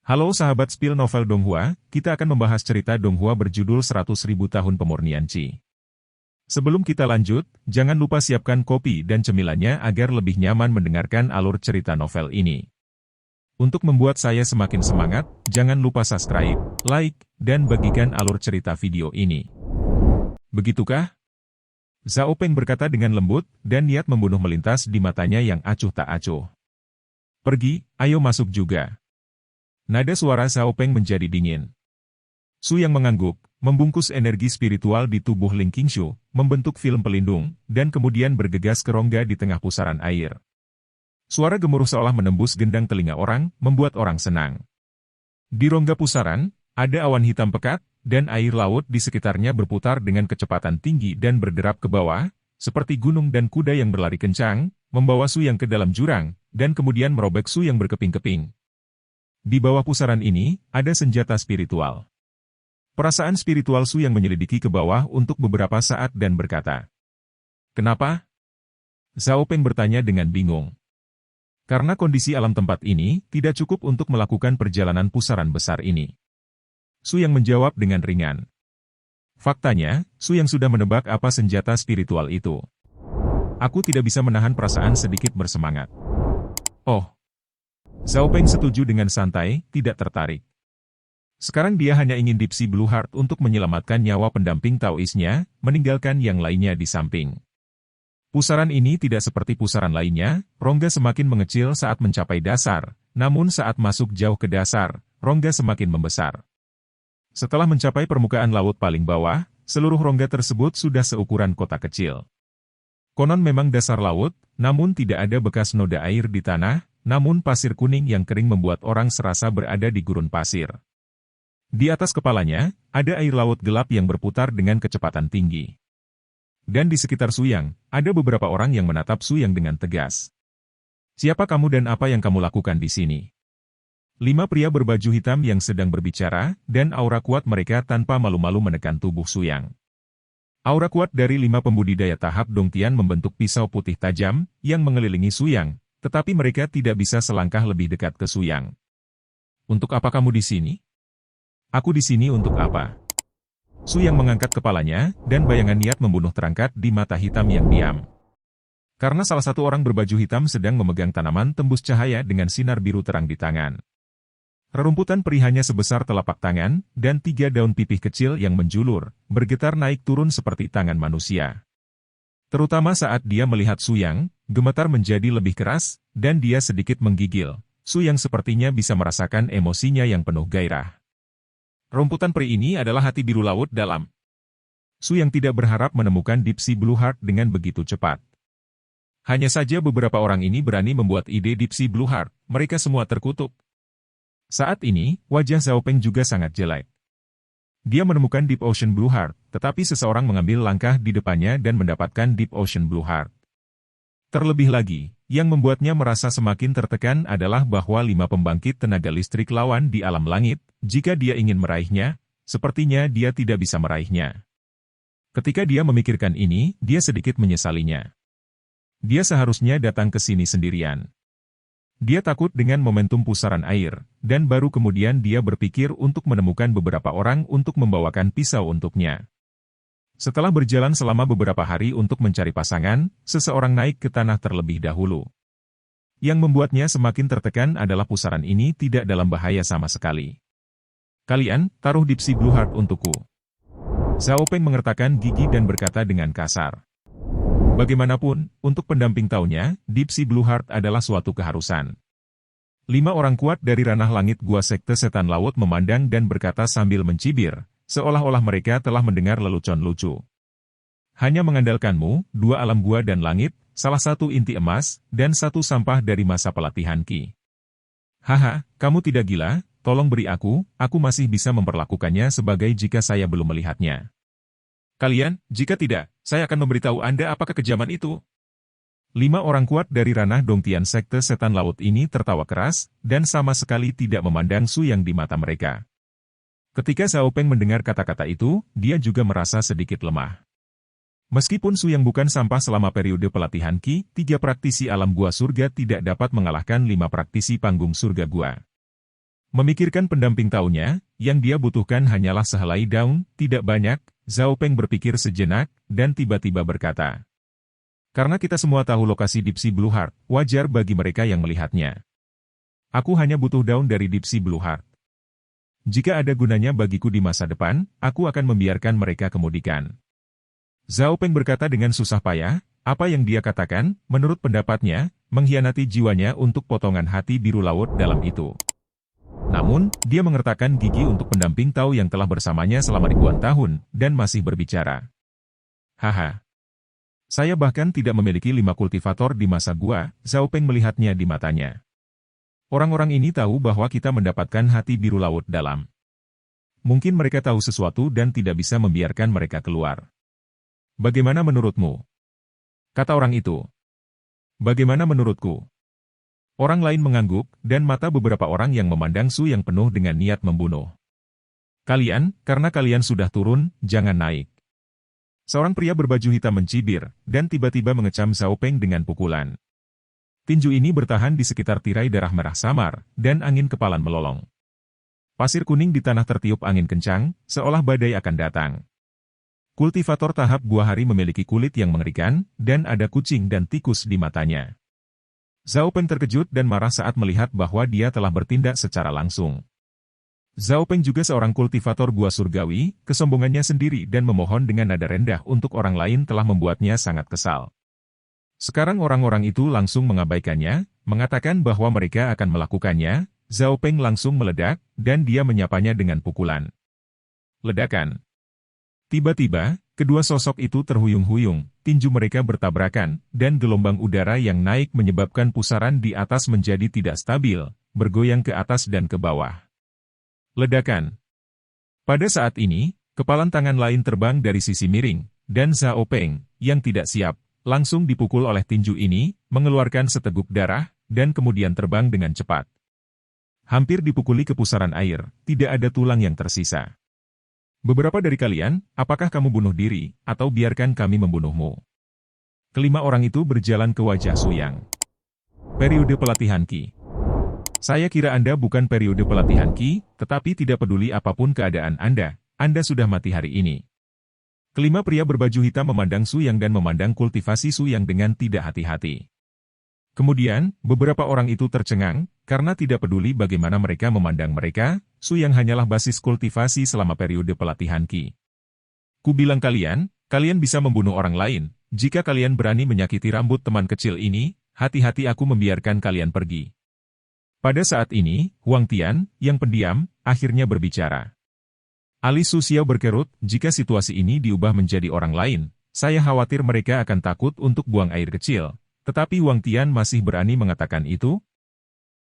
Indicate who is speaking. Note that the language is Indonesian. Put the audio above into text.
Speaker 1: Halo sahabat spill novel Donghua, kita akan membahas cerita Donghua berjudul 100.000 tahun pemurnian Qi. Sebelum kita lanjut, jangan lupa siapkan kopi dan cemilannya agar lebih nyaman mendengarkan alur cerita novel ini. Untuk membuat saya semakin semangat, jangan lupa subscribe, like, dan bagikan alur cerita video ini. Begitukah? Zhao Peng berkata dengan lembut, dan niat membunuh melintas di matanya yang acuh tak acuh. Pergi, ayo masuk juga. Nada suara Zhao Peng menjadi dingin. Su yang mengangguk, membungkus energi spiritual di tubuh Ling Qingshu, membentuk film pelindung, dan kemudian bergegas ke rongga di tengah pusaran air. Suara gemuruh seolah menembus gendang telinga orang, membuat orang senang. Di rongga pusaran, ada awan hitam pekat, dan air laut di sekitarnya berputar dengan kecepatan tinggi dan berderap ke bawah, seperti gunung dan kuda yang berlari kencang, membawa Su yang ke dalam jurang, dan kemudian merobek Su yang berkeping-keping. Di bawah pusaran ini, ada senjata spiritual. Perasaan spiritual Su yang menyelidiki ke bawah untuk beberapa saat dan berkata, "Kenapa?" Zhao Peng bertanya dengan bingung. Karena kondisi alam tempat ini tidak cukup untuk melakukan perjalanan pusaran besar ini. Su yang menjawab dengan ringan. Faktanya, Su yang sudah menebak apa senjata spiritual itu. Aku tidak bisa menahan perasaan sedikit bersemangat. Oh. Zhao Peng setuju dengan santai, tidak tertarik. Sekarang dia hanya ingin Deep Sea Blue Heart untuk menyelamatkan nyawa pendamping Taoisnya, meninggalkan yang lainnya di samping. Pusaran ini tidak seperti pusaran lainnya, rongga semakin mengecil saat mencapai dasar, namun saat masuk jauh ke dasar, rongga semakin membesar. Setelah mencapai permukaan laut paling bawah, seluruh rongga tersebut sudah seukuran kota kecil. Konon memang dasar laut, namun tidak ada bekas noda air di tanah, namun pasir kuning yang kering membuat orang serasa berada di gurun pasir. Di atas kepalanya, ada air laut gelap yang berputar dengan kecepatan tinggi. Dan di sekitar Su Yang, ada beberapa orang yang menatap Su Yang dengan tegas. Siapa kamu dan apa yang kamu lakukan di sini? 5 pria berbaju hitam yang sedang berbicara, dan aura kuat mereka tanpa malu-malu menekan tubuh Su Yang. Aura kuat dari 5 pembudidaya tahap Dongtian membentuk pisau putih tajam, yang mengelilingi Su Yang. Tetapi mereka tidak bisa selangkah lebih dekat ke Su Yang. Untuk apa kamu di sini? Aku di sini untuk apa? Su Yang mengangkat kepalanya, dan bayangan niat membunuh terangkat di mata hitam yang diam. Karena salah satu orang berbaju hitam sedang memegang tanaman tembus cahaya dengan sinar biru terang di tangan. Rerumputan perih hanya sebesar telapak tangan, dan 3 daun pipih kecil yang menjulur, bergetar naik turun seperti tangan manusia. Terutama saat dia melihat Su Yang, gemetar menjadi lebih keras, dan dia sedikit menggigil. Su Yang sepertinya bisa merasakan emosinya yang penuh gairah. Rumputan peri ini adalah hati biru laut dalam. Su Yang tidak berharap menemukan Deep Sea Blue Heart dengan begitu cepat. Hanya saja beberapa orang ini berani membuat ide Deep Sea Blue Heart, mereka semua terkutuk. Saat ini, wajah Zhao Peng juga sangat jelek. Dia menemukan Deep Ocean Blue Heart, tetapi seseorang mengambil langkah di depannya dan mendapatkan Deep Ocean Blue Heart. Terlebih lagi, yang membuatnya merasa semakin tertekan adalah bahwa 5 pembangkit tenaga listrik lawan di alam langit, jika dia ingin meraihnya, sepertinya dia tidak bisa meraihnya. Ketika dia memikirkan ini, dia sedikit menyesalinya. Dia seharusnya datang ke sini sendirian. Dia takut dengan momentum pusaran air, dan baru kemudian dia berpikir untuk menemukan beberapa orang untuk membawakan pisau untuknya. Setelah berjalan selama beberapa hari untuk mencari pasangan, seseorang naik ke tanah terlebih dahulu. Yang membuatnya semakin tertekan adalah pusaran ini tidak dalam bahaya sama sekali. Kalian, taruh Deep Sea Blue Heart untukku. Zhao Peng mengertakkan gigi dan berkata dengan kasar. Bagaimanapun, untuk pendamping taunya, Deep Sea Blue Heart adalah suatu keharusan. 5 orang kuat dari ranah langit gua sekte setan laut memandang dan berkata sambil mencibir, seolah-olah mereka telah mendengar lelucon lucu. Hanya mengandalkanmu, 2 alam gua dan langit, salah satu inti emas, dan 1 sampah dari masa pelatihan Qi. Haha, kamu tidak gila, tolong beri aku masih bisa memperlakukannya sebagai jika saya belum melihatnya. Kalian, jika tidak, saya akan memberitahu Anda apa kekejaman itu. 5 orang kuat dari ranah Dongtian sekte setan laut ini tertawa keras, dan sama sekali tidak memandang Su Yang di mata mereka. Ketika Zhao Peng mendengar kata-kata itu, dia juga merasa sedikit lemah. Meskipun Su Yang bukan sampah selama periode pelatihan Qi, 3 praktisi alam gua surga tidak dapat mengalahkan 5 praktisi panggung surga gua. Memikirkan pendamping taunya, yang dia butuhkan hanyalah sehelai daun, tidak banyak, Zhao Peng berpikir sejenak, dan tiba-tiba berkata. Karena kita semua tahu lokasi Deep Sea Blue Heart, wajar bagi mereka yang melihatnya. Aku hanya butuh daun dari Deep Sea Blue Heart. Jika ada gunanya bagiku di masa depan, aku akan membiarkan mereka kemudikan. Zhao Peng berkata dengan susah payah, apa yang dia katakan, menurut pendapatnya, mengkhianati jiwanya untuk potongan hati biru laut dalam itu. Namun, dia mengertakkan gigi untuk pendamping Tao yang telah bersamanya selama ribuan tahun, dan masih berbicara. Haha. Saya bahkan tidak memiliki 5 kultivator di masa gua, Zhao Peng melihatnya di matanya. Orang-orang ini tahu bahwa kita mendapatkan hati biru laut dalam. Mungkin mereka tahu sesuatu dan tidak bisa membiarkan mereka keluar. Bagaimana menurutmu? Kata orang itu. Bagaimana menurutku? Orang lain mengangguk, dan mata beberapa orang yang memandang Su yang penuh dengan niat membunuh. Kalian, karena kalian sudah turun, jangan naik. Seorang pria berbaju hitam mencibir, dan tiba-tiba mengecam Zhao Peng dengan pukulan. Tinju ini bertahan di sekitar tirai darah merah samar, dan angin kepalan melolong. Pasir kuning di tanah tertiup angin kencang, seolah badai akan datang. Kultivator tahap buah hari memiliki kulit yang mengerikan, dan ada kucing dan tikus di matanya. Zhao Peng terkejut dan marah saat melihat bahwa dia telah bertindak secara langsung. Zhao Peng juga seorang kultivator gua surgawi, kesombongannya sendiri dan memohon dengan nada rendah untuk orang lain telah membuatnya sangat kesal. Sekarang orang-orang itu langsung mengabaikannya, mengatakan bahwa mereka akan melakukannya. Zhao Peng langsung meledak, dan dia menyapanya dengan pukulan. Ledakan. Tiba-tiba, kedua sosok itu terhuyung-huyung, tinju mereka bertabrakan, dan gelombang udara yang naik menyebabkan pusaran di atas menjadi tidak stabil, bergoyang ke atas dan ke bawah. Ledakan. Pada saat ini, kepalan tangan lain terbang dari sisi miring, dan Zhao Peng, yang tidak siap, langsung dipukul oleh tinju ini, mengeluarkan seteguk darah, dan kemudian terbang dengan cepat. Hampir dipukuli ke pusaran air, tidak ada tulang yang tersisa. Beberapa dari kalian, apakah kamu bunuh diri, atau biarkan kami membunuhmu? Kelima orang itu berjalan ke wajah Su Yang. Periode pelatihan Qi. Saya kira Anda bukan periode pelatihan Qi, tetapi tidak peduli apapun keadaan Anda sudah mati hari ini. Kelima pria berbaju hitam memandang Su Yang dan memandang kultivasi Su Yang dengan tidak hati-hati. Kemudian, beberapa orang itu tercengang, karena tidak peduli bagaimana mereka memandang mereka, Su Yang hanyalah basis kultivasi selama periode pelatihan Qi. Ku bilang kalian bisa membunuh orang lain, jika kalian berani menyakiti rambut teman kecil ini, hati-hati aku membiarkan kalian pergi. Pada saat ini, Huang Tian, yang pendiam, akhirnya berbicara. Alis Su Xiao berkerut, jika situasi ini diubah menjadi orang lain, saya khawatir mereka akan takut untuk buang air kecil. Tetapi Huang Tian masih berani mengatakan itu,